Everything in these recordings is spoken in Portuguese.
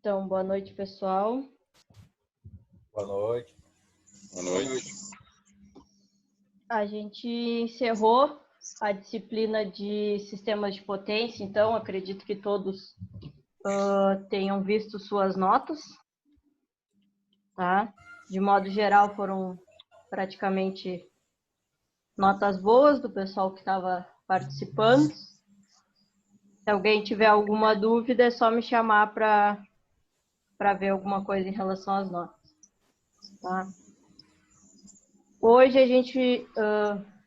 Então, boa noite, pessoal. Boa noite. Boa noite. A gente encerrou a disciplina de sistemas de potência, então acredito que todos tenham visto suas notas, tá? De modo geral, foram praticamente notas boas do pessoal que estava participando. Se alguém tiver alguma dúvida, é só me chamar para ver alguma coisa em relação às notas, tá? Hoje a gente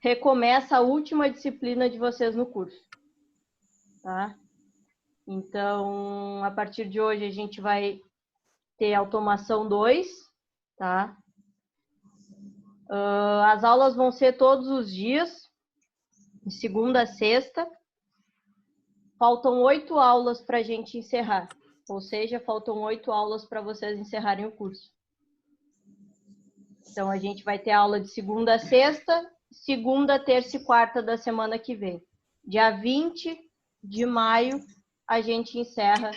recomeça a última disciplina de vocês no curso, tá? Então, a partir de hoje a gente vai ter automação 2, tá? As aulas vão ser todos os dias, de segunda a sexta. Faltam 8 aulas para a gente encerrar, ou seja, faltam 8 aulas para vocês encerrarem o curso. Então, a gente vai ter aula de segunda a sexta, segunda, terça e quarta da semana que vem. Dia 20 de maio, a gente encerra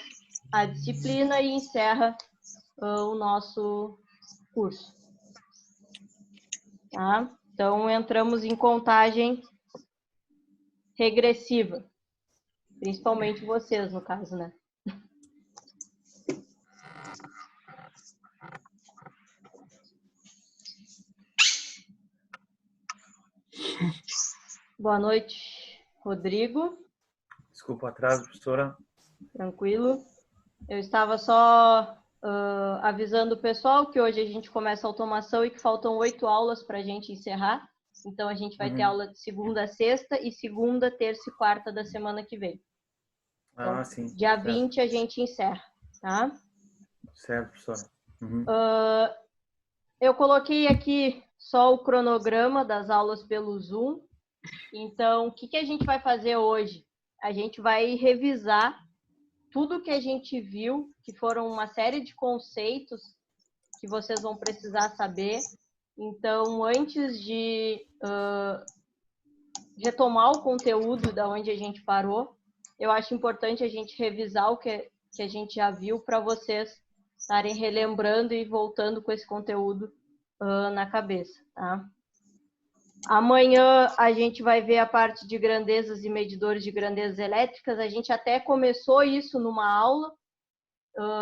a disciplina e encerra o nosso curso. Tá? Então, entramos em contagem regressiva. Principalmente vocês, no caso, né? Boa noite, Rodrigo. Desculpa o atraso, professora. Tranquilo. Eu estava só avisando o pessoal que hoje a gente começa a automação e que faltam 8 aulas para a gente encerrar. Então, a gente vai ter aula de segunda a sexta e segunda, terça e quarta da semana que vem. Então, Sim. Dia certo. 20 a gente encerra, tá? Certo, professora. Eu coloquei aqui só o cronograma das aulas pelo Zoom. Então, o que a gente vai fazer hoje? A gente vai revisar tudo que a gente viu, que foram uma série de conceitos que vocês vão precisar saber. Então, antes de retomar o conteúdo da onde a gente parou, eu acho importante a gente revisar o que a gente já viu para vocês estarem relembrando e voltando com esse conteúdo na cabeça, tá? Amanhã a gente vai ver a parte de grandezas e medidores de grandezas elétricas. A gente até começou isso numa aula,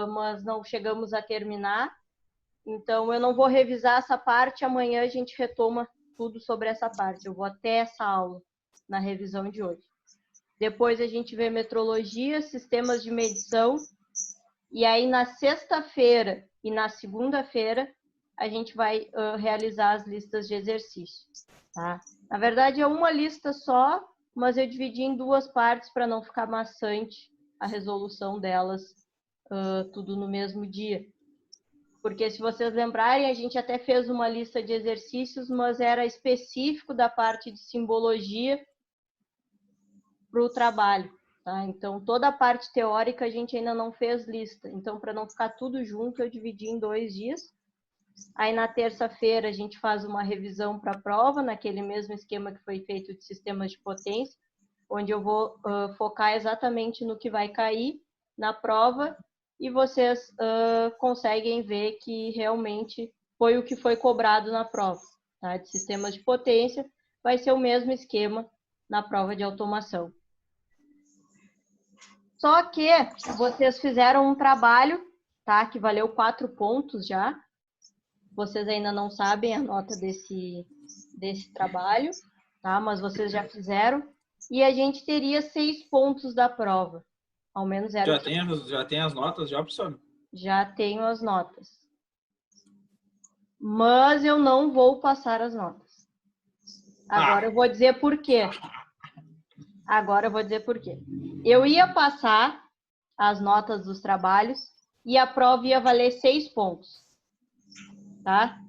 mas não chegamos a terminar. Então, eu não vou revisar essa parte. Amanhã a gente retoma tudo sobre essa parte. Eu vou até essa aula na revisão de hoje. Depois a gente vê metrologia, sistemas de medição. E aí, na sexta-feira e na segunda-feira, a gente vai realizar as listas de exercícios. Tá? Na verdade, é uma lista só, mas eu dividi em 2 partes para não ficar maçante a resolução delas tudo no mesmo dia. Porque, se vocês lembrarem, a gente até fez uma lista de exercícios, mas era específico da parte de simbologia para o trabalho. Tá? Então, toda a parte teórica a gente ainda não fez lista. Então, para não ficar tudo junto, eu dividi em 2 dias. Aí, na terça-feira, a gente faz uma revisão para a prova, naquele mesmo esquema que foi feito de sistemas de potência, onde eu vou focar exatamente no que vai cair na prova e vocês conseguem ver que realmente foi o que foi cobrado na prova. Tá? De sistemas de potência, vai ser o mesmo esquema na prova de automação. Só que vocês fizeram um trabalho, tá? Que valeu 4 pontos já. Vocês ainda não sabem a nota desse trabalho, tá? Mas vocês já fizeram. E a gente teria 6 pontos da prova. Ao menos era. Já tem as notas, já, professor? Já tenho as notas. Mas eu não vou passar as notas. Agora eu vou dizer por quê. Eu ia passar as notas dos trabalhos e a prova ia valer 6 pontos. Tá?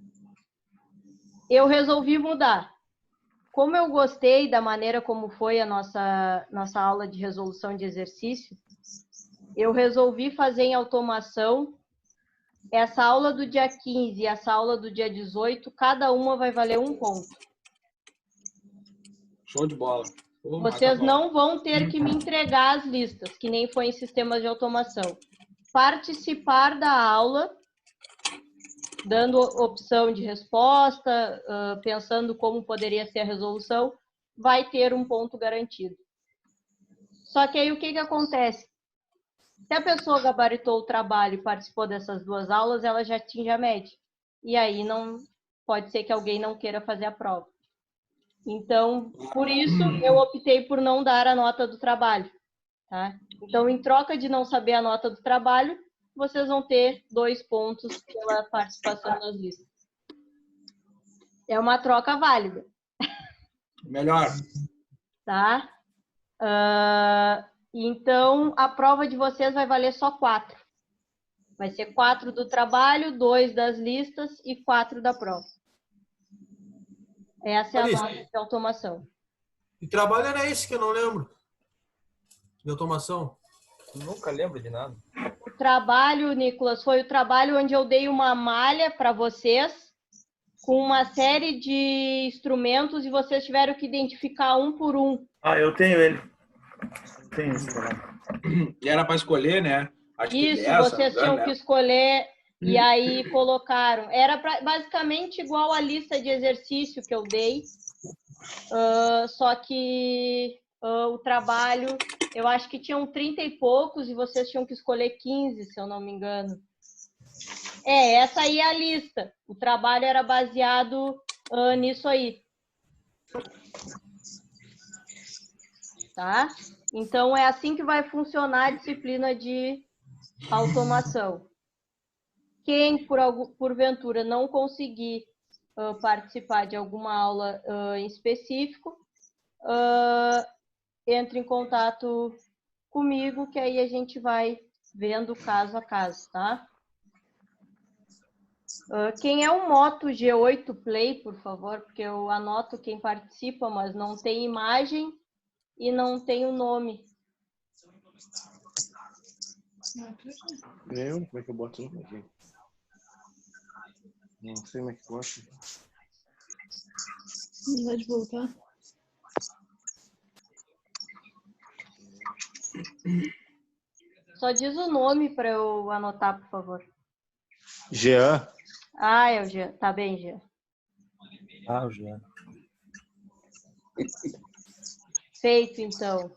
Eu resolvi mudar. Como eu gostei da maneira como foi a nossa aula de resolução de exercício, eu resolvi fazer em automação essa aula do dia 15 e essa aula do dia 18, cada uma vai valer 1 ponto. Show de bola. Vocês não vão ter que me entregar as listas, que nem foi em sistemas de automação. participar da aula, dando opção de resposta, pensando como poderia ser a resolução, vai ter um ponto garantido. Só que aí o que acontece? Se a pessoa gabaritou o trabalho e participou dessas 2 aulas, ela já atinge a média. E aí não pode ser que alguém não queira fazer a prova. Então, por isso, eu optei por não dar a nota do trabalho. Tá? Então, em troca de não saber a nota do trabalho, vocês vão ter 2 pontos pela participação nas listas. É uma troca válida. Melhor. Tá? Então, a prova de vocês vai valer só 4. Vai ser 4 do trabalho, 2 das listas e 4 da prova. Essa é a nota de automação. E trabalho era esse que eu não lembro? De automação? Nunca lembro de nada. O trabalho, Nicolas, foi o trabalho onde eu dei uma malha para vocês com uma série de instrumentos e vocês tiveram que identificar um por um. Ah, eu tenho ele. Tenho esse trabalho. E era para escolher, né? Acho Isso, que essa, vocês tinham que escolher e aí colocaram. Era basicamente igual a lista de exercício que eu dei, só que o trabalho, eu acho que tinham 30 e poucos e vocês tinham que escolher 15, se eu não me engano. Essa aí é a lista. O trabalho era baseado nisso aí. Tá? Então, é assim que vai funcionar a disciplina de automação. Quem, porventura, não conseguir participar de alguma aula em específico, entre em contato comigo, que aí a gente vai vendo caso a caso, tá? Quem é o Moto G8 Play, por favor, porque eu anoto quem participa, mas não tem imagem e não tem o nome. Como é que eu boto isso aqui? Não sei como é que boto. Não vai voltar? Só diz o nome para eu anotar, por favor. Jean. É o Jean. Tá bem, Jean. O Jean. Feito, então.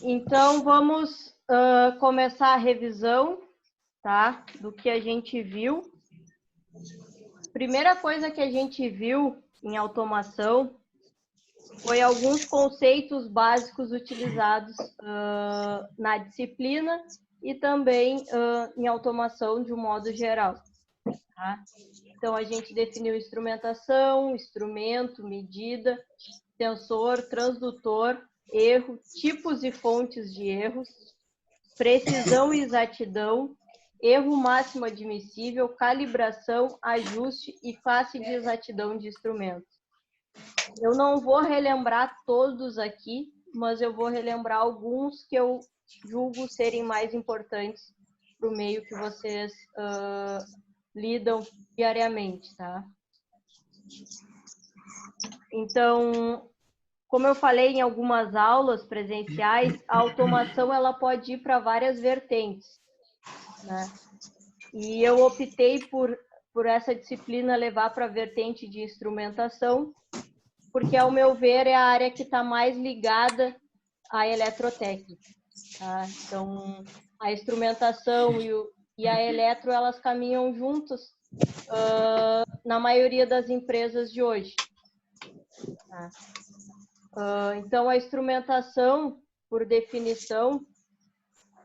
Então, vamos começar a revisão, tá? Do que a gente viu. Primeira coisa que a gente viu em automação foi alguns conceitos básicos utilizados na disciplina e também em automação de um modo geral. Tá? Então, a gente definiu instrumentação, instrumento, medida, sensor, transdutor, erro, tipos e fontes de erros, precisão e exatidão, erro máximo admissível, calibração, ajuste e classe de exatidão de instrumentos. Eu não vou relembrar todos aqui, mas eu vou relembrar alguns que eu julgo serem mais importantes para o meio que vocês lidam diariamente, tá? Então, como eu falei em algumas aulas presenciais, a automação ela pode ir para várias vertentes, né? E eu optei por essa disciplina levar para a vertente de instrumentação, porque, ao meu ver, é a área que está mais ligada à eletrotécnica. Tá? Então, a instrumentação e a eletro, elas caminham juntas na maioria das empresas de hoje. Tá? Então, a instrumentação, por definição,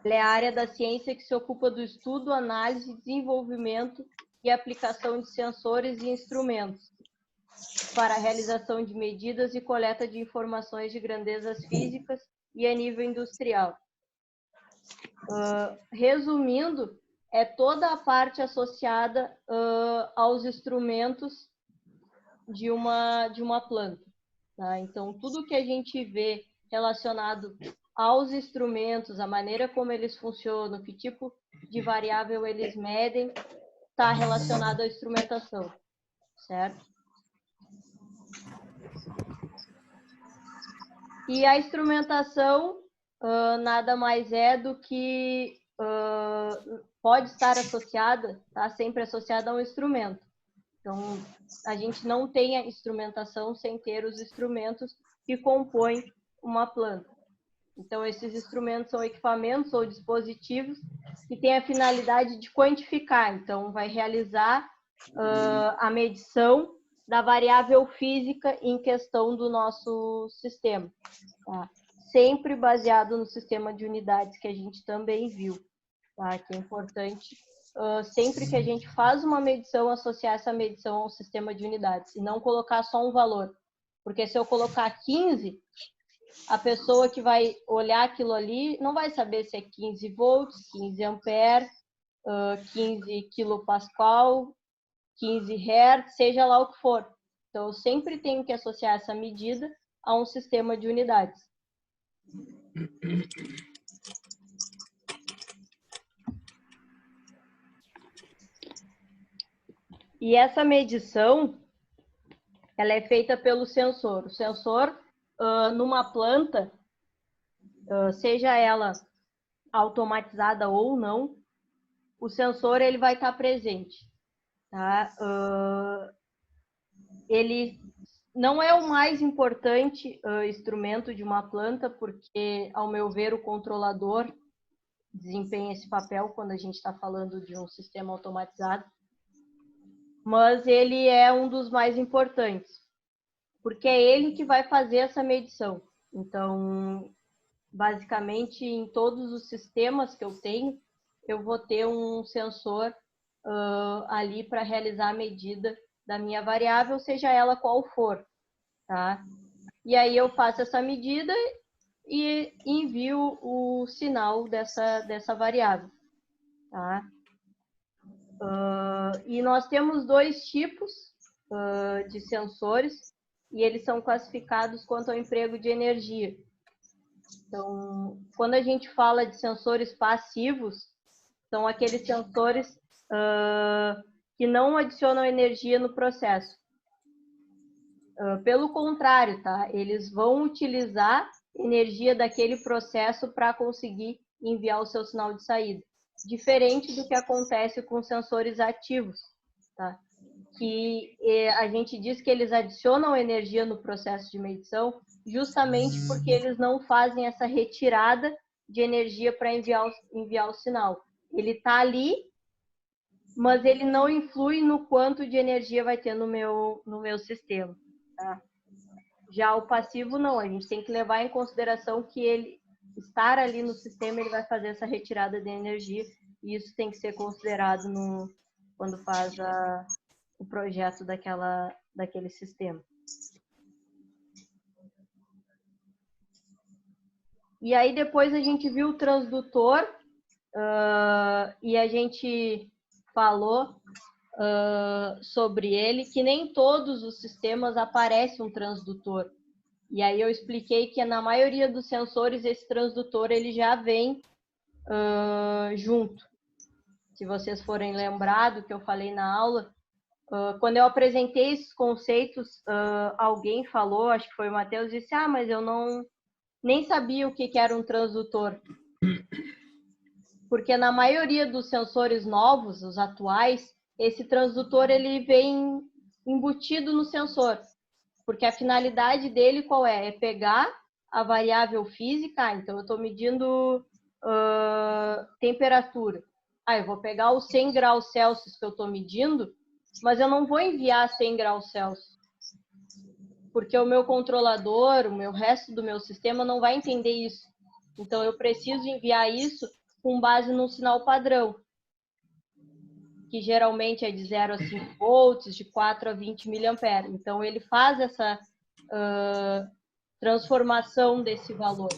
é a área da ciência que se ocupa do estudo, análise, desenvolvimento e aplicação de sensores e instrumentos para a realização de medidas e coleta de informações de grandezas físicas e a nível industrial. Resumindo, é toda a parte associada aos instrumentos de uma planta. Tá? Então, tudo que a gente vê relacionado aos instrumentos, a maneira como eles funcionam, que tipo de variável eles medem, está relacionado à instrumentação, certo? E a instrumentação nada mais é do que pode estar associada, tá? Sempre associada a um instrumento. Então, a gente não tem a instrumentação sem ter os instrumentos que compõem uma planta. Então, esses instrumentos são equipamentos ou dispositivos que têm a finalidade de quantificar. Então, vai realizar a medição da variável física em questão do nosso sistema. Tá? Sempre baseado no sistema de unidades que a gente também viu. Tá? Que é importante, sempre que a gente faz uma medição, associar essa medição ao sistema de unidades. E não colocar só um valor. Porque se eu colocar 15... a pessoa que vai olhar aquilo ali não vai saber se é 15 volts, 15 ampere, 15 quilopascal, 15 hertz, seja lá o que for. Então, eu sempre tenho que associar essa medida a um sistema de unidades. E essa medição, ela é feita pelo sensor. O sensor, numa planta, seja ela automatizada ou não, o sensor ele vai estar presente. Tá? Ele não é o mais importante instrumento de uma planta, porque, ao meu ver, o controlador desempenha esse papel quando a gente está falando de um sistema automatizado, mas ele é um dos mais importantes, porque é ele que vai fazer essa medição. Então, basicamente, em todos os sistemas que eu tenho, eu vou ter um sensor ali para realizar a medida da minha variável, seja ela qual for. Tá? E aí eu faço essa medida e envio o sinal dessa variável. Tá? E nós temos dois tipos de sensores, e eles são classificados quanto ao emprego de energia. Então, quando a gente fala de sensores passivos, são aqueles sensores que não adicionam energia no processo. Pelo contrário, tá? Eles vão utilizar energia daquele processo para conseguir enviar o seu sinal de saída. Diferente do que acontece com sensores ativos, tá? Que a gente diz que eles adicionam energia no processo de medição justamente porque eles não fazem essa retirada de energia para enviar o sinal. Ele está ali, mas ele não influi no quanto de energia vai ter no meu sistema. Tá? Já o passivo não, a gente tem que levar em consideração que ele estar ali no sistema, ele vai fazer essa retirada de energia, e isso tem que ser considerado quando faz o projeto daquele sistema. E aí depois a gente viu o transdutor, e a gente falou sobre ele, que nem todos os sistemas aparece um transdutor. E aí eu expliquei que na maioria dos sensores esse transdutor ele já vem junto. Se vocês forem lembrar do que eu falei na aula, quando eu apresentei esses conceitos, alguém falou, acho que foi o Matheus, disse, mas eu nem sabia o que era um transdutor. Porque na maioria dos sensores novos, os atuais, esse transdutor ele vem embutido no sensor. Porque a finalidade dele qual é? É pegar a variável física, então eu estou medindo temperatura. Eu vou pegar os 100 graus Celsius que eu estou medindo, mas eu não vou enviar 100 graus Celsius. Porque o meu controlador, o resto do meu sistema não vai entender isso. Então eu preciso enviar isso com base num sinal padrão, que geralmente é de 0 a 5 volts, de 4 a 20 mA. Então, ele faz essa transformação desse valor.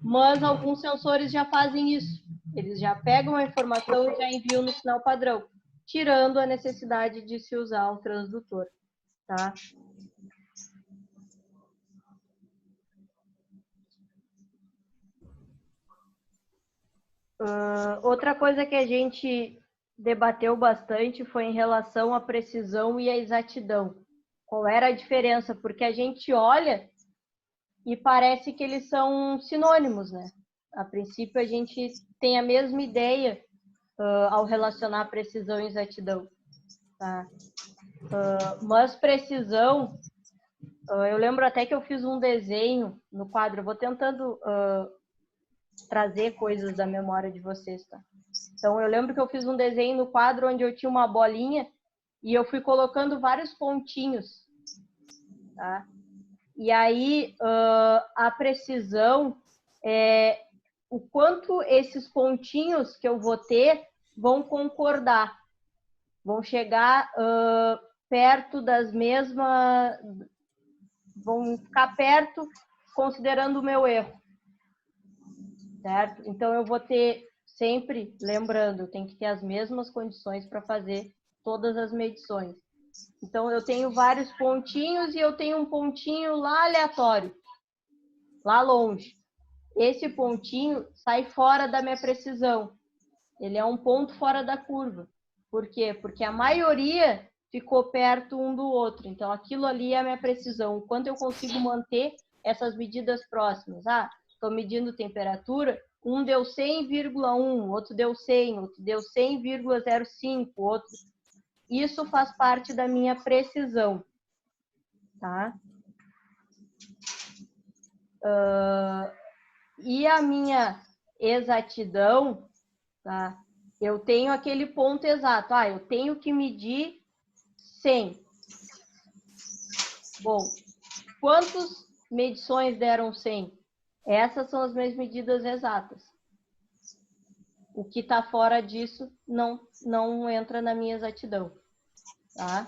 Mas alguns sensores já fazem isso. Eles já pegam a informação e já enviam no sinal padrão, tirando a necessidade de se usar o transdutor. Tá? Outra coisa que a gente debateu bastante foi em relação à precisão e à exatidão. Qual era a diferença? Porque a gente olha e parece que eles são sinônimos, né? A princípio, a gente tem a mesma ideia ao relacionar precisão e exatidão. Tá? Mas precisão, eu lembro até que eu fiz um desenho no quadro, eu vou tentando trazer coisas da memória de vocês, tá? Então, eu lembro que eu fiz um desenho no quadro onde eu tinha uma bolinha e eu fui colocando vários pontinhos, tá? E aí, a precisão é o quanto esses pontinhos que eu vou ter vão concordar, vão chegar perto das mesmas, vão ficar perto considerando o meu erro, certo? Então, eu vou ter sempre, lembrando, eu tenho que ter as mesmas condições para fazer todas as medições. Então, eu tenho vários pontinhos e eu tenho um pontinho lá aleatório, lá longe. Esse pontinho sai fora da minha precisão. Ele é um ponto fora da curva. Por quê? Porque a maioria ficou perto um do outro. Então, aquilo ali é a minha precisão. O quanto eu consigo manter essas medidas próximas. Estou medindo temperatura, um deu 100,1, outro deu 100, outro deu 100,05, outro... Isso faz parte da minha precisão, tá? E a minha exatidão, tá? Eu tenho aquele ponto exato. Eu tenho que medir 100. Bom, quantas medições deram 100? Essas são as minhas medidas exatas. O que está fora disso não entra na minha exatidão. Tá?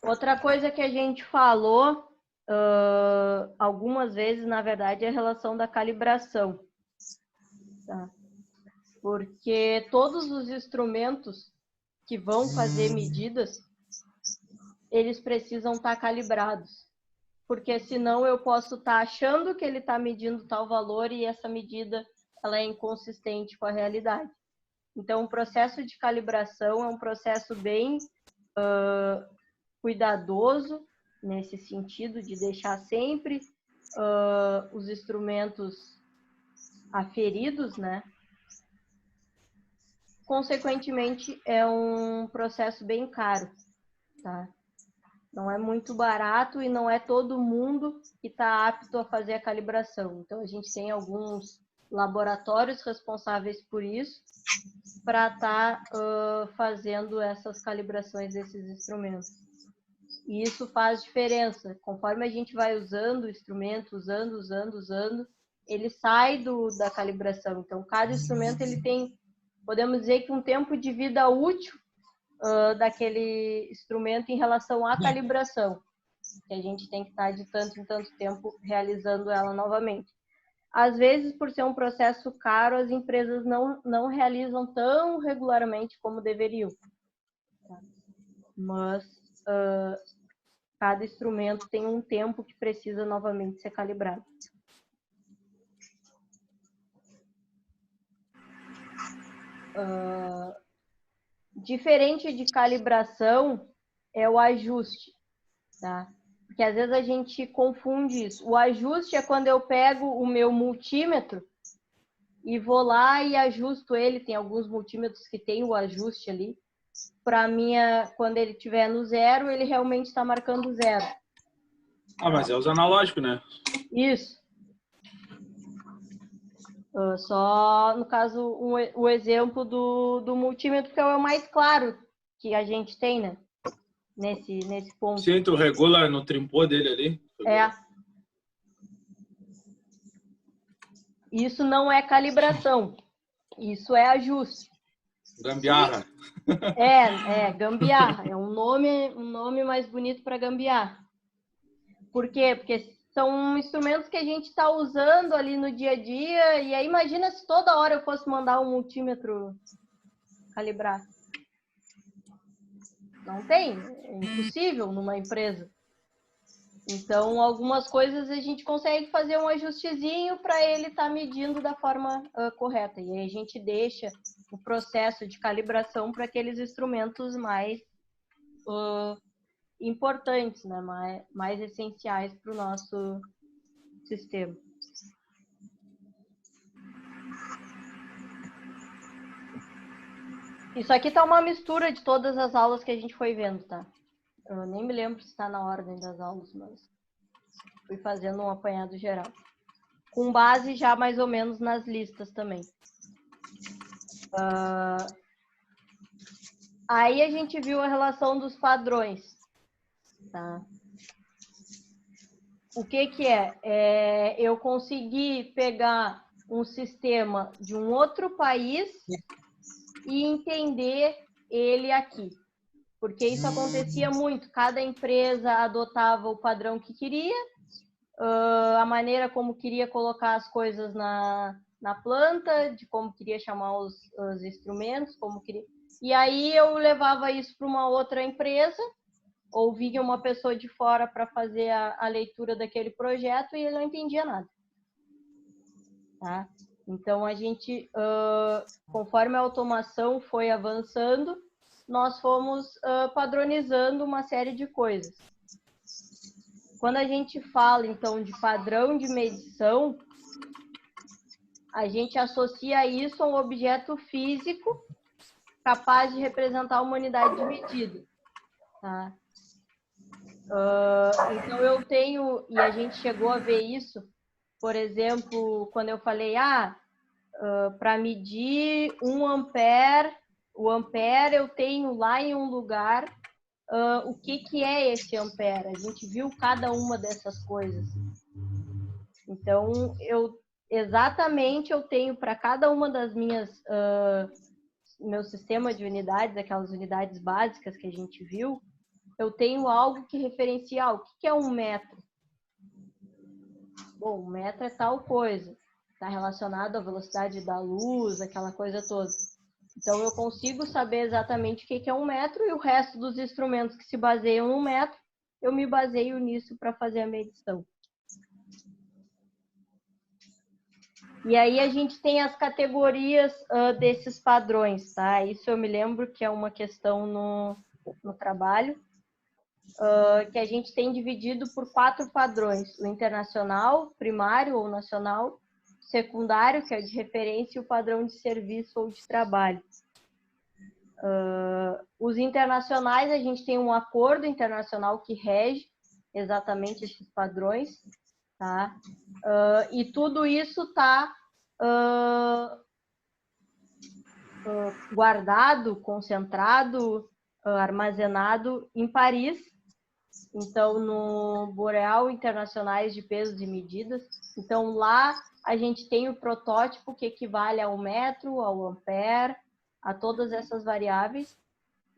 Outra coisa que a gente falou algumas vezes, na verdade, é a relação da calibração. Tá? Porque todos os instrumentos que vão fazer medidas, eles precisam estar calibrados. Porque senão eu posso estar achando que ele está medindo tal valor e essa medida ela é inconsistente com a realidade. Então, o processo de calibração é um processo bem cuidadoso, nesse sentido de deixar sempre os instrumentos aferidos, né? Consequentemente, é um processo bem caro, tá? Não é muito barato e não é todo mundo que está apto a fazer a calibração. Então, a gente tem alguns laboratórios responsáveis por isso, para estar fazendo essas calibrações desses instrumentos. E isso faz diferença. Conforme a gente vai usando o instrumento, usando, ele sai da calibração. Então, cada instrumento ele tem, podemos dizer que um tempo de vida útil daquele instrumento em relação à calibração, que a gente tem que estar de tanto em tanto tempo realizando ela novamente. Às vezes, por ser um processo caro, as empresas não realizam tão regularmente como deveriam. Mas cada instrumento tem um tempo que precisa novamente ser calibrado. Diferente de calibração é o ajuste, tá? Porque às vezes a gente confunde isso. O ajuste é quando eu pego o meu multímetro e vou lá e ajusto ele. Tem alguns multímetros que tem o ajuste ali. Para quando ele estiver no zero, ele realmente está marcando zero. Mas é os analógicos, né? Isso. Só, no caso, o exemplo do multímetro, que é o mais claro que a gente tem, né? Nesse ponto. Sim, tu regula no trimpô dele ali. Isso não é calibração. Isso é ajuste. Gambiarra. Gambiarra. É um nome mais bonito para gambiarra. Por quê? Porque são instrumentos que a gente está usando ali no dia a dia. E aí imagina se toda hora eu fosse mandar um multímetro calibrar. Não tem. É impossível numa empresa. Então, algumas coisas a gente consegue fazer um ajustezinho para ele estar medindo da forma correta. E aí a gente deixa o processo de calibração para aqueles instrumentos mais importantes, né? Mais essenciais para o nosso sistema. Isso aqui tá uma mistura de todas as aulas que a gente foi vendo, tá? Eu nem me lembro se está na ordem das aulas, mas fui fazendo um apanhado geral. Com base já mais ou menos nas listas também. Aí a gente viu a relação dos padrões, tá? O que que é? Eu consegui pegar um sistema de um outro país e entender ele aqui. Porque isso acontecia muito. Cada empresa adotava o padrão que queria, a maneira como queria colocar as coisas na planta, de como queria chamar os instrumentos, como queria. E aí eu levava isso para uma outra empresa, ou vinha uma pessoa de fora para fazer a leitura daquele projeto e ele não entendia nada. Tá? Então, a gente, conforme a automação foi avançando, nós fomos padronizando uma série de coisas. Quando a gente fala, então, de padrão de medição, a gente associa isso a um objeto físico capaz de representar uma unidade de medida. Tá? Então, eu tenho, e a gente chegou a ver isso, por exemplo, quando eu falei, para medir 1 ampere, o ampere eu tenho lá em um lugar, o que é esse ampere? A gente viu cada uma dessas coisas. Então, exatamente eu tenho para cada uma das meu sistema de unidades, aquelas unidades básicas que a gente viu, eu tenho algo que referencia o que é 1 metro. Bom, 1 metro é tal coisa. Está relacionado à velocidade da luz, aquela coisa toda. Então, eu consigo saber exatamente o que é 1 metro e o resto dos instrumentos que se baseiam no metro, eu me baseio nisso para fazer a medição. E aí a gente tem as categorias desses padrões, tá? Isso eu me lembro que é uma questão no trabalho, que a gente tem dividido por 4 padrões. O internacional, primário ou nacional, secundário, que é de referência, e o padrão de serviço ou de trabalho. Os internacionais, a gente tem um acordo internacional que rege exatamente esses padrões, tá? E tudo isso está guardado, concentrado, armazenado em Paris. Então, no Boreal Internacionais de Pesos e Medidas. Então, lá a gente tem o protótipo que equivale ao metro, ao ampere, a todas essas variáveis.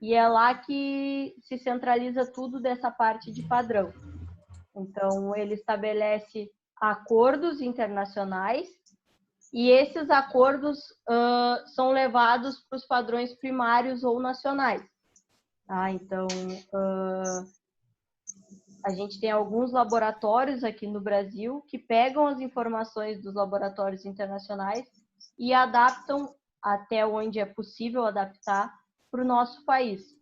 E é lá que se centraliza tudo dessa parte de padrão. Então, ele estabelece acordos internacionais e esses acordos são levados para os padrões primários ou nacionais. Tá? Então, a gente tem alguns laboratórios aqui no Brasil que pegam as informações dos laboratórios internacionais e adaptam até onde é possível adaptar para o nosso país.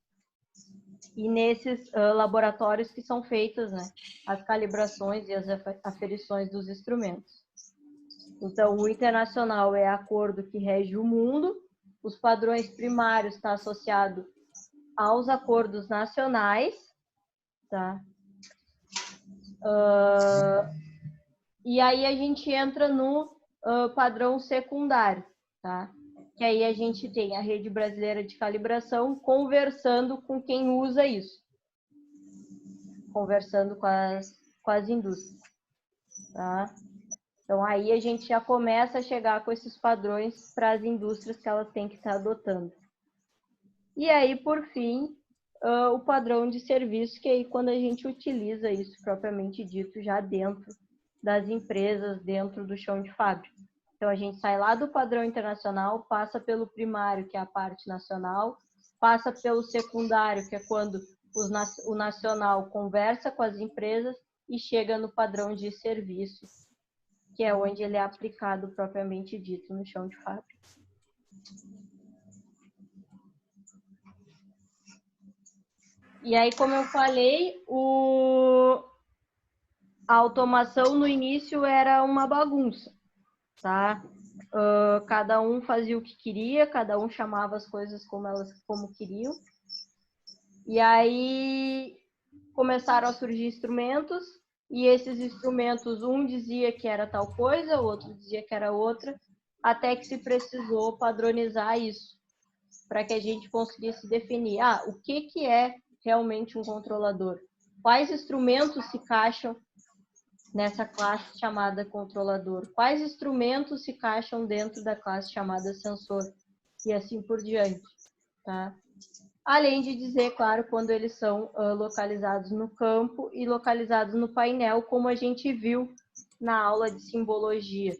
E nesses laboratórios que são feitas, né, as calibrações e as aferições dos instrumentos. Então, o internacional é acordo que rege o mundo, os padrões primários está associado aos acordos nacionais, tá? E aí a gente entra no padrão secundário, tá? Que aí a gente tem a Rede Brasileira de Calibração conversando com quem usa isso. Conversando com as indústrias, tá? Então, aí a gente já começa a chegar com esses padrões para as indústrias que elas têm que estar adotando. E aí, por fim, o padrão de serviço, que aí quando a gente utiliza isso propriamente dito já dentro das empresas, dentro do chão de fábrica. Então, a gente sai lá do padrão internacional, passa pelo primário, que é a parte nacional, passa pelo secundário, que é quando o nacional conversa com as empresas e chega no padrão de serviço, que é onde ele é aplicado propriamente dito no chão de fábrica. E aí, como eu falei, a automação no início era uma bagunça, tá? Cada um fazia o que queria, cada um chamava as coisas como queriam. E aí começaram a surgir instrumentos, e esses instrumentos, um dizia que era tal coisa, o outro dizia que era outra, até que se precisou padronizar isso, para que a gente conseguisse definir, o que é realmente um controlador? Quais instrumentos se encaixam nessa classe chamada controlador? Quais instrumentos se encaixam dentro da classe chamada sensor? E assim por diante, tá? Além de dizer, claro, quando eles são localizados no campo e localizados no painel, como a gente viu na aula de simbologia,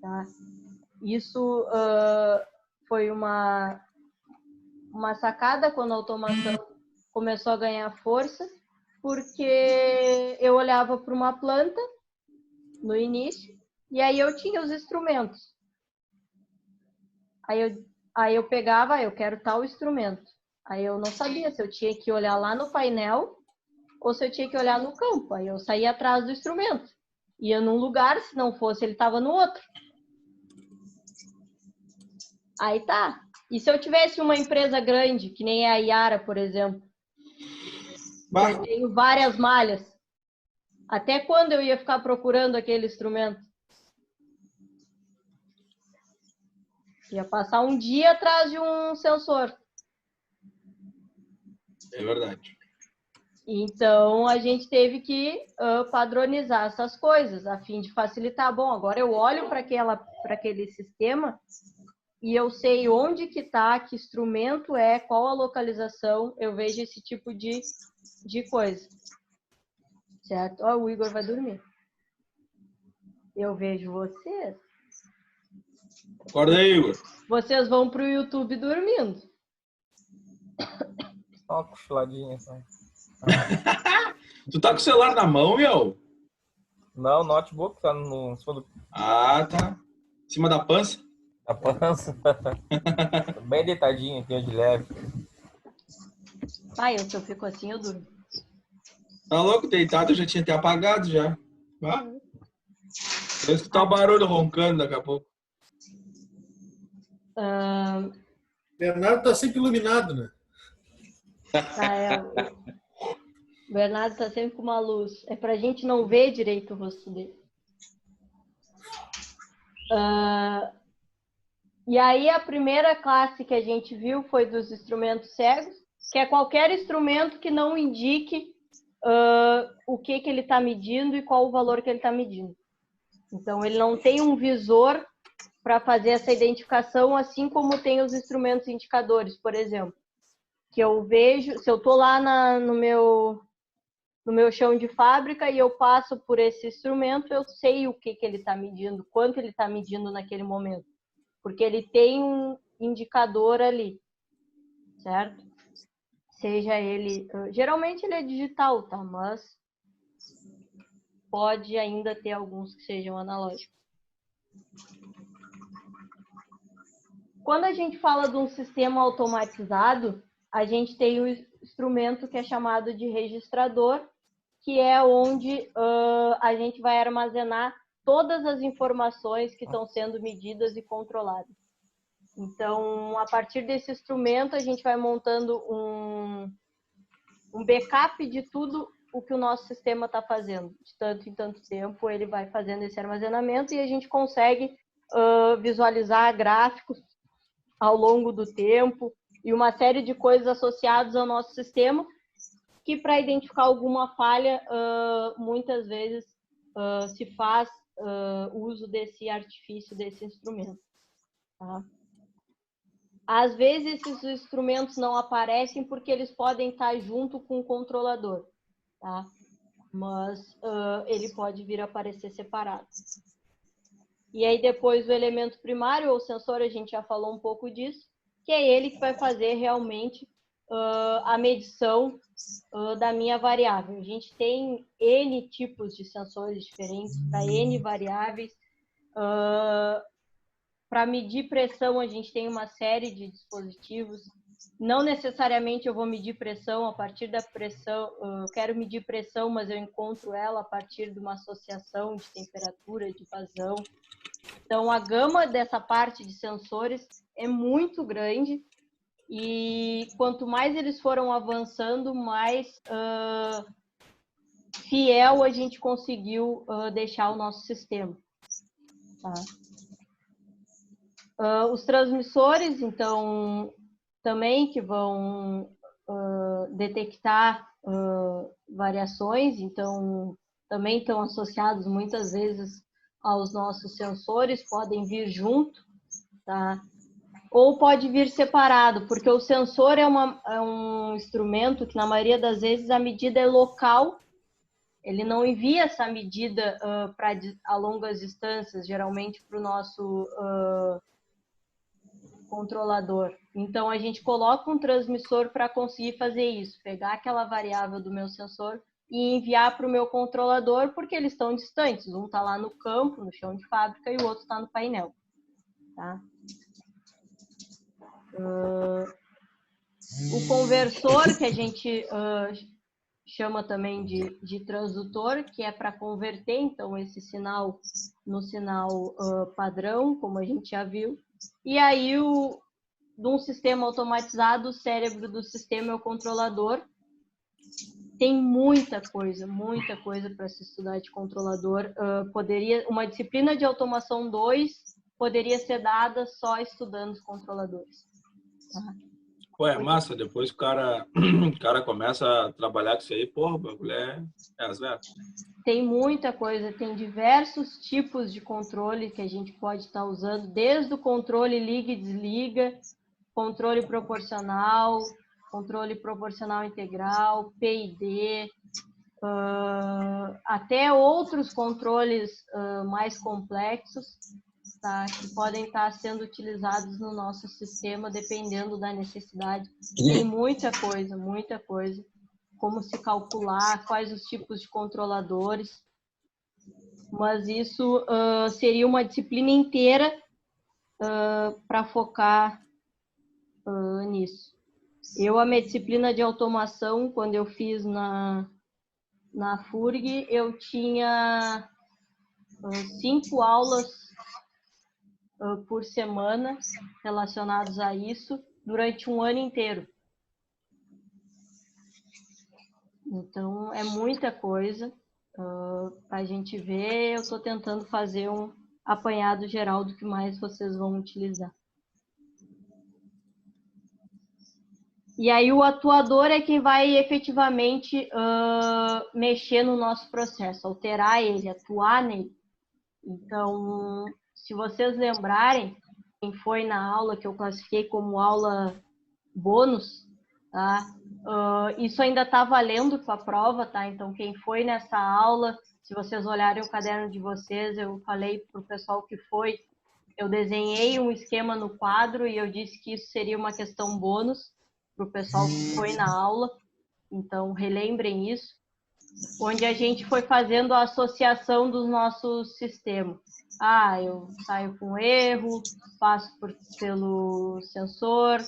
tá? Isso foi uma sacada quando a automação começou a ganhar força, porque eu olhava para uma planta no início e aí eu tinha os instrumentos. Aí eu pegava, eu quero tal instrumento. Aí eu não sabia se eu tinha que olhar lá no painel ou se eu tinha que olhar no campo. Aí eu saía atrás do instrumento. Ia num lugar, se não fosse, ele estava no outro. Aí tá. E se eu tivesse uma empresa grande, que nem a Yara, por exemplo, eu tenho várias malhas. Até quando eu ia ficar procurando aquele instrumento? Ia passar um dia atrás de um sensor. É verdade. Então, a gente teve que padronizar essas coisas, a fim de facilitar. Bom, agora eu olho para aquele sistema e eu sei onde que está, que instrumento é, qual a localização, eu vejo esse tipo de coisa. Certo? Ó, o Igor vai dormir. Eu vejo vocês. Acorda aí, Igor. Vocês vão para o YouTube dormindo. Só uma cochiladinha. Só. Tu tá com o celular na mão, meu? Não, o notebook tá em cima Ah, tá. Em cima da pança? da pança. Bem deitadinho aqui, de leve. Se eu fico assim, eu durmo. Tá louco? Deitado eu já tinha até apagado já. Vai escutar o barulho roncando daqui a pouco. Bernardo tá sempre iluminado, né? O Bernardo está sempre com uma luz. É para a gente não ver direito o rosto dele. E aí a primeira classe que a gente viu foi dos instrumentos cegos, que é qualquer instrumento que não indique o que ele está medindo e qual o valor que ele está medindo. Então, ele não tem um visor para fazer essa identificação, assim como tem os instrumentos indicadores, por exemplo. Que eu vejo, se eu estou lá no meu chão de fábrica e eu passo por esse instrumento, eu sei o que ele está medindo, quanto ele está medindo naquele momento. Porque ele tem um indicador ali, certo? Seja ele... Geralmente ele é digital, tá? Mas pode ainda ter alguns que sejam analógicos. Quando a gente fala de um sistema automatizado, a gente tem o instrumento que é chamado de registrador, que é onde a gente vai armazenar todas as informações que estão sendo medidas e controladas. Então, a partir desse instrumento, a gente vai montando um backup de tudo o que o nosso sistema está fazendo. De tanto em tanto tempo, ele vai fazendo esse armazenamento e a gente consegue visualizar gráficos ao longo do tempo e uma série de coisas associadas ao nosso sistema, que para identificar alguma falha, muitas vezes se faz uso desse artifício, desse instrumento. Tá? Às vezes, esses instrumentos não aparecem porque eles podem estar junto com o controlador, tá? Mas ele pode vir a aparecer separado. E aí, depois, o elemento primário, ou sensor, a gente já falou um pouco disso, que é ele que vai fazer realmente a medição da minha variável. A gente tem N tipos de sensores diferentes para N variáveis. Para medir pressão, a gente tem uma série de dispositivos. Não necessariamente eu vou medir pressão a partir da pressão, eu quero medir pressão, mas eu encontro ela a partir de uma associação de temperatura, de vazão. Então, a gama dessa parte de sensores é muito grande e quanto mais eles foram avançando, mais fiel a gente conseguiu deixar o nosso sistema. Tá? Os transmissores, então, também que vão detectar variações, então, também estão associados muitas vezes aos nossos sensores, podem vir junto, tá? Ou pode vir separado, porque o sensor é um instrumento que, na maioria das vezes, a medida é local, ele não envia essa medida a longas distâncias, geralmente para o nosso controlador. Então, a gente coloca um transmissor para conseguir fazer isso, pegar aquela variável do meu sensor e enviar para o meu controlador, porque eles estão distantes. Um está lá no campo, no chão de fábrica, e o outro está no painel. Tá? O conversor, que a gente chama também de transdutor, que é para converter, então, esse sinal no sinal padrão, como a gente já viu. E aí, de um sistema automatizado, o cérebro do sistema é o controlador. Tem muita coisa para se estudar de controlador. Uma disciplina de automação 2 poderia ser dada só estudando os controladores. Tá? Pô, é massa, depois o cara começa a trabalhar com isso aí, porra, o bagulho é as veras. Tem muita coisa, tem diversos tipos de controle que a gente pode estar usando, desde o controle liga e desliga, controle proporcional integral, PID, até outros controles mais complexos, tá, que podem estar sendo utilizados no nosso sistema, dependendo da necessidade. Tem muita coisa. Como se calcular, quais os tipos de controladores. Mas isso seria uma disciplina inteira para focar nisso. A minha disciplina de automação, quando eu fiz na FURG, eu tinha 5 aulas por semana relacionadas a isso durante um ano inteiro. Então, é muita coisa para a gente ver. Eu estou tentando fazer um apanhado geral do que mais vocês vão utilizar. E aí, o atuador é quem vai efetivamente mexer no nosso processo, alterar ele, atuar nele. Então, se vocês lembrarem, quem foi na aula que eu classifiquei como aula bônus, tá? Isso ainda está valendo para a prova, tá? Então, quem foi nessa aula, se vocês olharem o caderno de vocês, eu falei para o pessoal que foi, eu desenhei um esquema no quadro e eu disse que isso seria uma questão bônus para o pessoal que foi na aula. Então, relembrem isso. Onde a gente foi fazendo a associação dos nossos sistemas. Eu saio com erro, passo pelo sensor,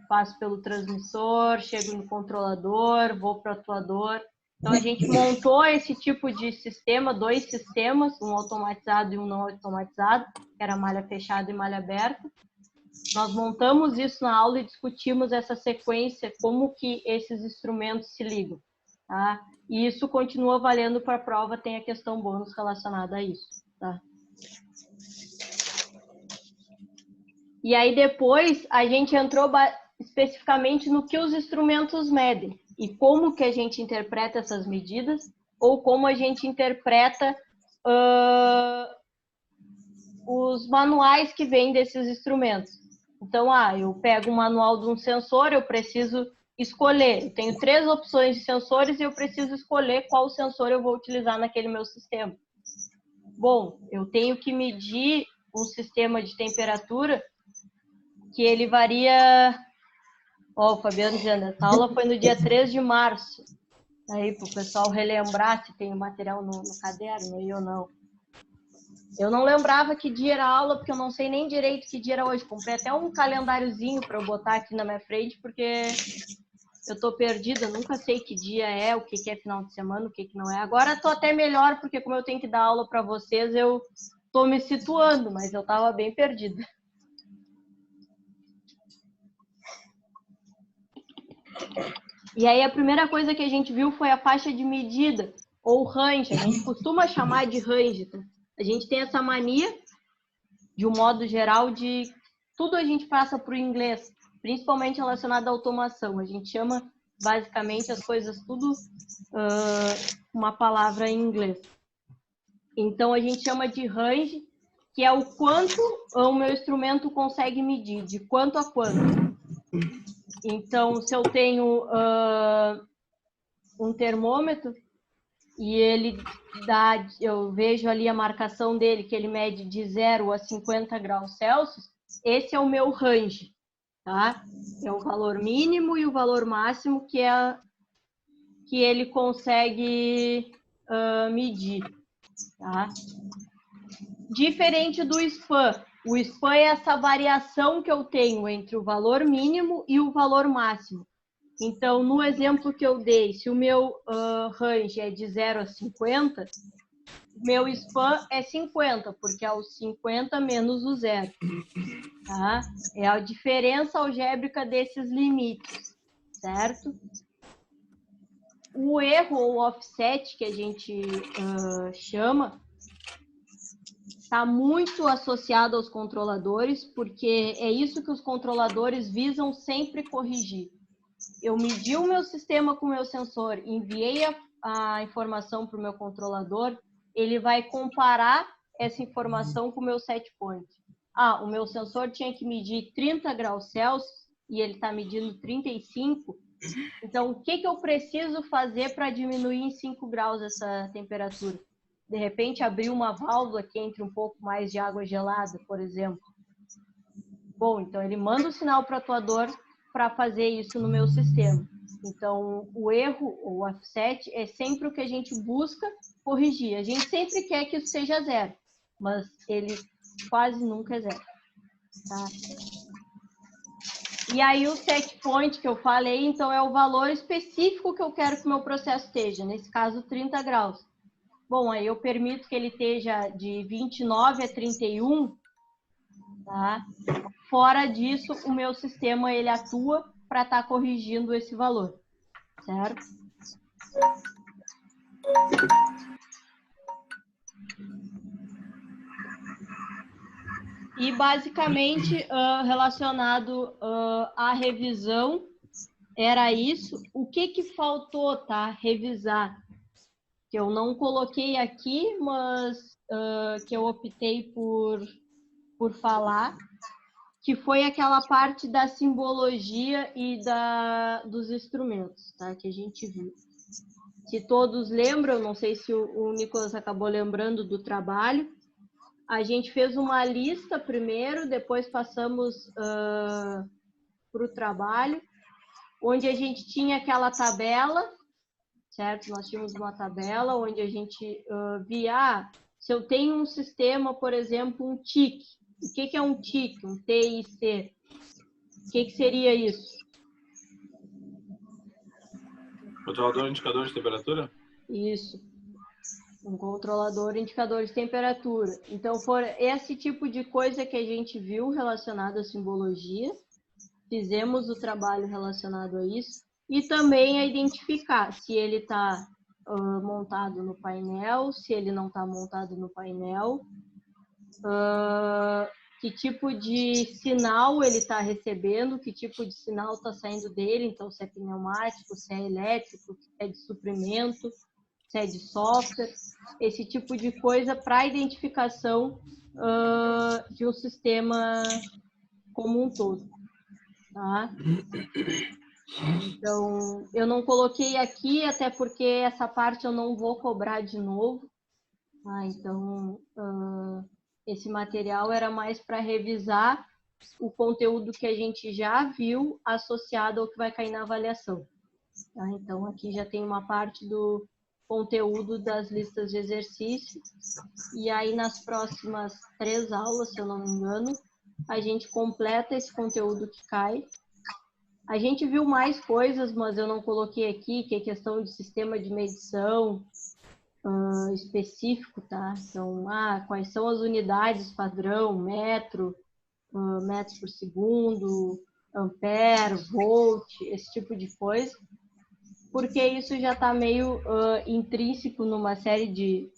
passo pelo transmissor, chego no controlador, vou para o atuador. Então, a gente montou esse tipo de sistema, 2 sistemas, um automatizado e um não automatizado, que era malha fechada e malha aberta. Nós montamos isso na aula e discutimos essa sequência, como que esses instrumentos se ligam. Tá? E isso continua valendo para a prova, tem a questão bônus relacionada a isso. Tá? E aí depois a gente entrou especificamente no que os instrumentos medem e como que a gente interpreta essas medidas ou como a gente interpreta os manuais que vêm desses instrumentos. Então, eu pego um manual de um sensor, eu preciso escolher. Eu tenho 3 opções de sensores e eu preciso escolher qual sensor eu vou utilizar naquele meu sistema. Bom, eu tenho que medir um sistema de temperatura que ele varia... o Fabiano dizendo, essa aula foi no dia 3 de março. Aí, para o pessoal relembrar se tem o material no caderno aí ou não. Eu não lembrava que dia era aula, porque eu não sei nem direito que dia era hoje. Comprei até um calendáriozinho para eu botar aqui na minha frente, porque eu tô perdida, nunca sei que dia é, o que é final de semana, o que não é. Agora tô até melhor, porque como eu tenho que dar aula para vocês, eu tô me situando, mas eu tava bem perdida. E aí a primeira coisa que a gente viu foi a faixa de medida, ou range. A gente costuma chamar de range, tá? A gente tem essa mania, de um modo geral, de tudo a gente passa para o inglês, principalmente relacionado à automação. A gente chama, basicamente, as coisas tudo uma palavra em inglês. Então, a gente chama de range, que é o quanto o meu instrumento consegue medir, de quanto a quanto. Então, se eu tenho um termômetro e ele dá, eu vejo ali a marcação dele, que ele mede de 0 a 50 graus Celsius, esse é o meu range, tá? É o valor mínimo e o valor máximo que ele consegue medir, tá? Diferente do span. O span é essa variação que eu tenho entre o valor mínimo e o valor máximo. Então, no exemplo que eu dei, se o meu range é de 0 a 50, o meu span é 50, porque é o 50 menos o 0. Tá? É a diferença algébrica desses limites, certo? O erro ou offset, que a gente chama, está muito associado aos controladores, porque é isso que os controladores visam sempre corrigir. Eu medi o meu sistema com o meu sensor, enviei a informação para o meu controlador, ele vai comparar essa informação com o meu set point. Ah, o meu sensor tinha que medir 30 graus Celsius e ele está medindo 35. Então, o que eu preciso fazer para diminuir em 5 graus essa temperatura? De repente, abrir uma válvula que entre um pouco mais de água gelada, por exemplo. Bom, então ele manda o sinal para o atuador para fazer isso no meu sistema. Então, o erro, ou offset, é sempre o que a gente busca corrigir. A gente sempre quer que isso seja 0, mas ele quase nunca é 0. Tá? E aí o set point que eu falei, então, é o valor específico que eu quero que o meu processo esteja, nesse caso 30 graus. Bom, aí eu permito que ele esteja de 29 a 31, tá? Fora disso, o meu sistema ele atua para estar corrigindo esse valor, certo? E basicamente relacionado à revisão era isso. O que faltou, tá? Revisar, que eu não coloquei aqui, mas que eu optei por falar, que foi aquela parte da simbologia e dos instrumentos, tá? Que a gente viu. Se todos lembram, não sei se o Nicolas acabou lembrando do trabalho, a gente fez uma lista primeiro, depois passamos para o trabalho, onde a gente tinha aquela tabela, certo? Nós tínhamos uma tabela onde a gente via, se eu tenho um sistema, por exemplo, um TIC. O que é um TIC? Um TIC? O que seria isso? Controlador indicador de temperatura? Isso. Um controlador indicador de temperatura. Então, for esse tipo de coisa que a gente viu relacionado à simbologia. Fizemos o trabalho relacionado a isso. E também a identificar se ele está montado no painel, se ele não está montado no painel, que tipo de sinal ele está recebendo, que tipo de sinal está saindo dele, então se é pneumático, se é elétrico, se é de suprimento, se é de software, esse tipo de coisa para identificação de um sistema como um todo. Tá? Então, eu não coloquei aqui, até porque essa parte eu não vou cobrar de novo. Tá? Então, esse material era mais para revisar o conteúdo que a gente já viu associado ao que vai cair na avaliação. Tá? Então, aqui já tem uma parte do conteúdo das listas de exercícios. E aí, nas próximas 3 aulas, se eu não me engano, a gente completa esse conteúdo que cai. A gente viu mais coisas, mas eu não coloquei aqui, que é questão de sistema de medição específico, tá? Então, quais são as unidades padrão, metro, metros por segundo, ampere, volt, esse tipo de coisa, porque isso já está meio intrínseco numa série de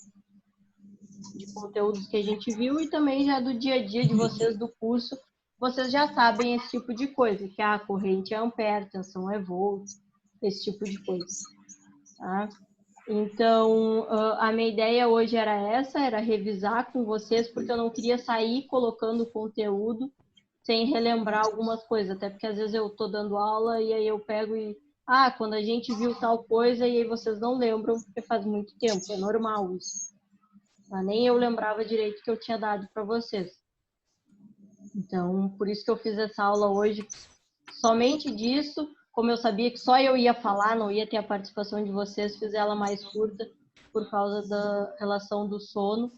conteúdos que a gente viu e também já do dia a dia de vocês do curso, vocês já sabem esse tipo de coisa, que a corrente é ampere, tensão é volt, esse tipo de coisa, tá? Então, a minha ideia hoje era essa, era revisar com vocês, porque eu não queria sair colocando conteúdo sem relembrar algumas coisas, até porque às vezes eu estou dando aula e aí eu pego e, quando a gente viu tal coisa e aí vocês não lembram, porque faz muito tempo, é normal isso. Mas nem eu lembrava direito que eu tinha dado para vocês. Então, por isso que eu fiz essa aula hoje, somente disso. Como eu sabia que só eu ia falar, não ia ter a participação de vocês, fiz ela mais curta por causa da relação do sono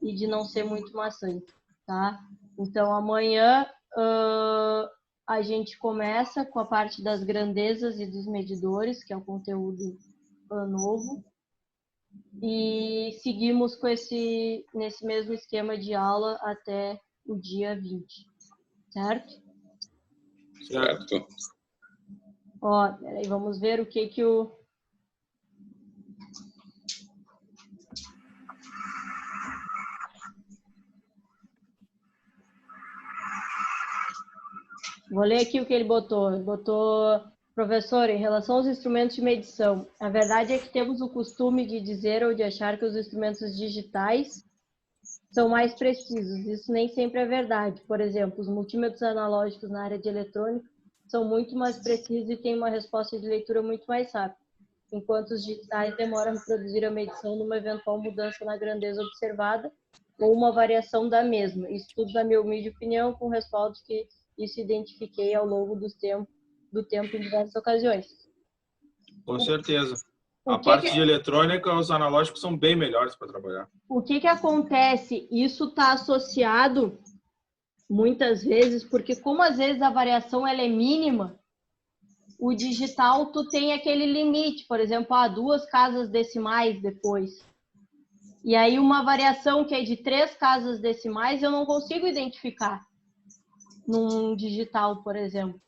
e de não ser muito maçante, tá? Então, amanhã a gente começa com a parte das grandezas e dos medidores, que é o conteúdo novo, e seguimos com nesse mesmo esquema de aula até o dia 20, certo? Certo. Ó, peraí, vamos ver o que o... Vou ler aqui o que ele botou. Ele botou, professor, em relação aos instrumentos de medição, a verdade é que temos o costume de dizer ou de achar que os instrumentos digitais são mais precisos. Isso nem sempre é verdade. Por exemplo, os multímetros analógicos na área de eletrônica são muito mais precisos e têm uma resposta de leitura muito mais rápida, enquanto os digitais demoram a reproduzir a medição numa eventual mudança na grandeza observada ou uma variação da mesma. Isso tudo, na minha humilde opinião, com respaldos que isso identifiquei ao longo do tempo em diversas ocasiões. Com certeza. A parte de eletrônica, os analógicos são bem melhores para trabalhar. O que acontece? Isso está associado muitas vezes, porque como às vezes a variação ela é mínima, o digital tu tem aquele limite, por exemplo, 2 casas decimais depois. E aí uma variação que é de 3 casas decimais eu não consigo identificar num digital, por exemplo.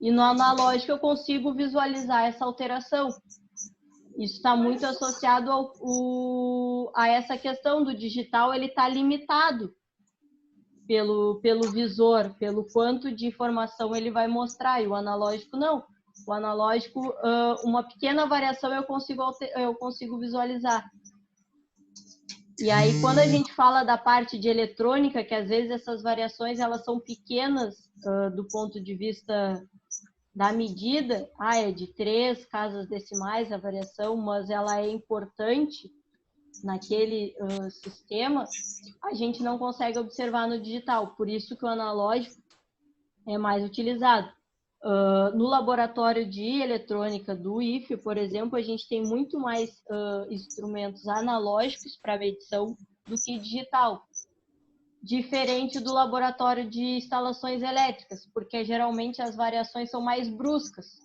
E no analógico eu consigo visualizar essa alteração. Isso está muito associado a essa questão do digital, ele está limitado pelo visor, pelo quanto de informação ele vai mostrar, e o analógico não. O analógico, uma pequena variação eu consigo visualizar. E aí, quando a gente fala da parte de eletrônica, que às vezes essas variações elas são pequenas do ponto de vista da medida, é de 3 casas decimais a variação, mas ela é importante naquele sistema, a gente não consegue observar no digital. Por isso que o analógico é mais utilizado. No laboratório de eletrônica do IFE, por exemplo, a gente tem muito mais instrumentos analógicos para medição do que digital. Diferente do laboratório de instalações elétricas, porque geralmente as variações são mais bruscas.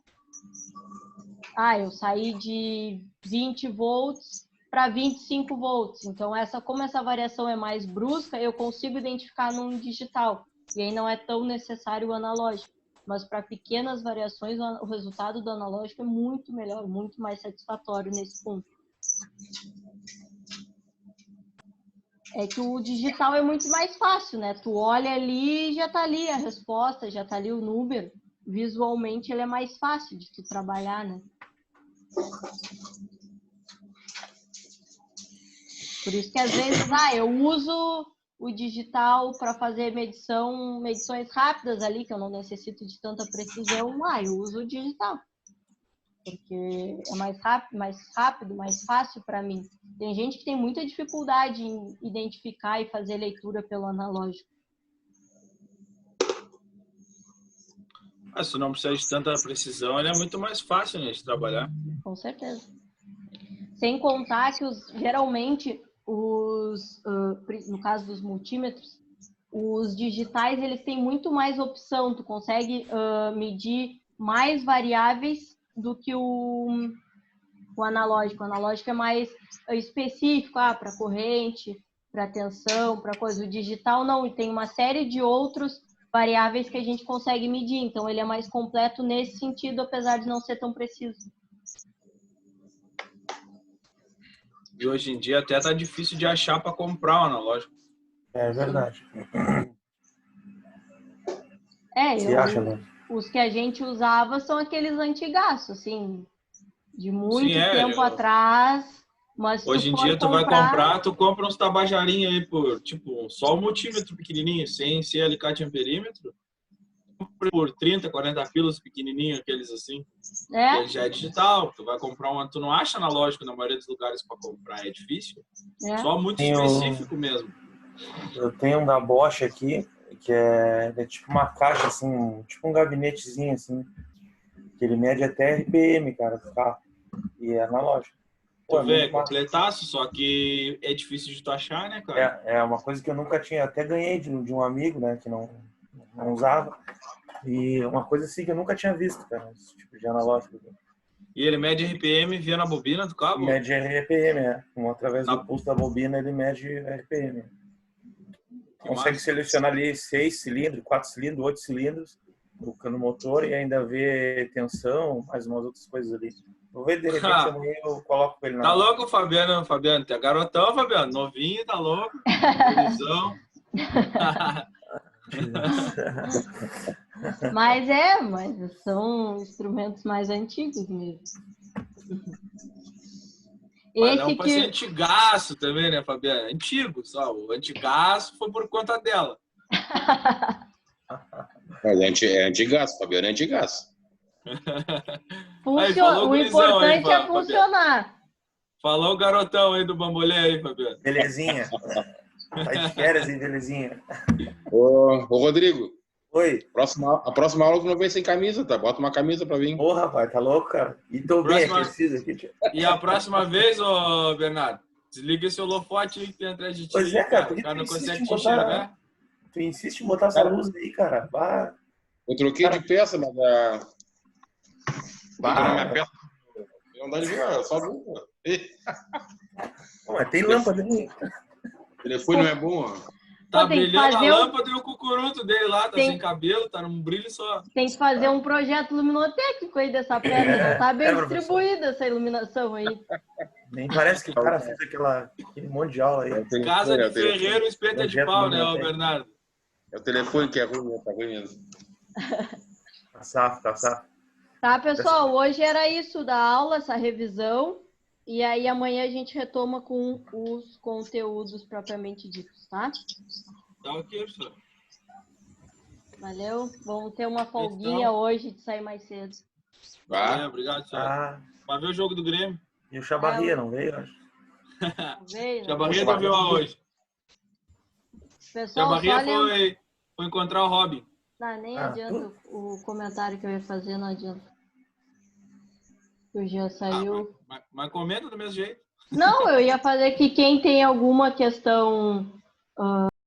Eu saí de 20 volts para 25 volts. Então, como essa variação é mais brusca, eu consigo identificar num digital. E aí não é tão necessário o analógico. Mas para pequenas variações, o resultado do analógico é muito melhor, muito mais satisfatório nesse ponto. É que o digital é muito mais fácil, né? Tu olha ali e já tá ali a resposta, já tá ali o número. Visualmente ele é mais fácil de tu trabalhar, né? Por isso que às vezes, eu uso o digital para fazer medições rápidas ali, que eu não necessito de tanta precisão, eu uso o digital. Porque é mais rápido, mais fácil para mim. Tem gente que tem muita dificuldade em identificar e fazer leitura pelo analógico. Se não precisa de tanta precisão, ele é muito mais fácil, né, de trabalhar. Com certeza. Sem contar que geralmente no caso dos multímetros, os digitais eles têm muito mais opção, tu consegue medir mais variáveis do que o analógico. O analógico é mais específico, para corrente, para tensão, para coisa. O digital não, e tem uma série de outros variáveis que a gente consegue medir, então ele é mais completo nesse sentido, apesar de não ser tão preciso. E hoje em dia até tá difícil de achar para comprar o analógico. É verdade. Você acha, né? Os que a gente usava são aqueles antigaços, assim, de muito Sim, tempo atrás. Mas hoje em dia tu vai comprar, tu compra uns tabajarinhos aí por, tipo, só o multímetro pequenininho, sem ser alicate amperímetro, por 30, 40 pilas pequenininho, aqueles assim. Ele já é digital, tu vai comprar tu não acha analógico na maioria dos lugares para comprar, é difícil. Só muito específico mesmo. Eu tenho um da Bosch aqui, que é tipo uma caixa, assim, tipo um gabinetezinho, assim, que ele mede até RPM, cara, do carro, e é analógico. Tu vê, completaço, só que é difícil de tu achar, né, cara? É uma coisa que eu nunca tinha, até ganhei de um amigo, né, que não usava, e uma coisa assim que eu nunca tinha visto, cara, esse tipo de analógico. E ele mede RPM via na bobina do cabo? Mede RPM, através do pulso da bobina ele mede RPM. Consegue selecionar ali 6 cilindros, 4 cilindros, 8 cilindros no motor e ainda ver tensão, mais umas outras coisas ali. Vou ver, de repente, amanhã eu coloco ele na... Tá louco, Fabiano? Fabiano, tu é garotão, Fabiano. Novinho, tá louco. Felizão. Mas são instrumentos mais antigos mesmo. Mas não pode ser antigaço também, né, Fabiano? Antigo, só. O antigaço foi por conta dela. Mas é antigaço, Fabiano, é antigaço. O importante é funcionar. Falou o garotão aí do bambolê aí, Fabiano. Belezinha. Tá de férias, hein, belezinha. Ô, Rodrigo. Oi. A próxima aula tu não vem sem camisa, tá? Bota uma camisa pra vir. Ô, rapaz, tá louco, cara? E tô bem aquecido aqui, tio. E a próxima vez, ô, Bernardo, desliga esse holofote aí que tem atrás de ti. Pois é, cara. O cara não consegue te enxergar. Tu insiste em botar essa luz aí, cara. Bah. Eu troquei de peça, mas minha peça não dá de ver, só luz. Mas tem lâmpada ali. O telefone não é bom, ó. Tá brilhando a lâmpada e o cucuruto dele lá, tá sem cabelo, tá num brilho só. Tem que fazer um projeto luminotécnico aí dessa pedra, não tá bem distribuída essa iluminação aí. Nem parece que o cara fez aquele monte de aula aí. Casa de ferreiro, espeta de pau, né, ô Bernardo? É o telefone que é ruim, tá ruim mesmo. Tá safo, tá safo. Tá, pessoal, hoje era isso da aula, essa revisão. E aí amanhã a gente retoma com os conteúdos propriamente ditos, tá? Tá ok, professor. Valeu. Vamos ter uma folguinha hoje de sair mais cedo. Valeu, obrigado, senhor. Vai ver o jogo do Grêmio. E o Chabarria não veio, acho. Não veio, Chabarria não viu hoje. Pessoal, Chabarria foi encontrar o Robin. Nem adianta o comentário que eu ia fazer, não adianta. O Jean saiu. Mas comenta do mesmo jeito. Não, eu ia fazer que quem tem alguma questão